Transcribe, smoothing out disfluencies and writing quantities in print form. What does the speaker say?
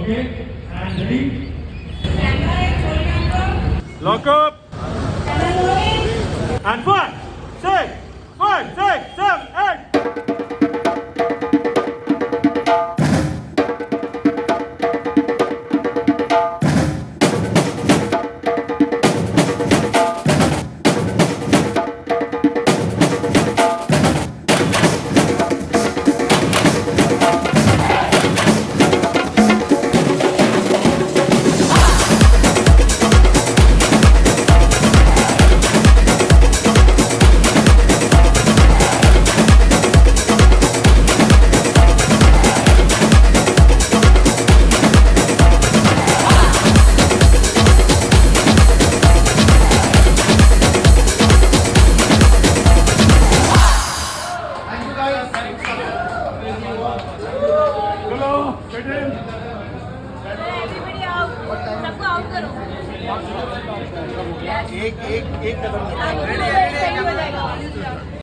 Okay, and ready? Lock up. And 5, 6, 5, 6, 7, 8. Everybody out सबको out करो एक कदम सही हो जाएगा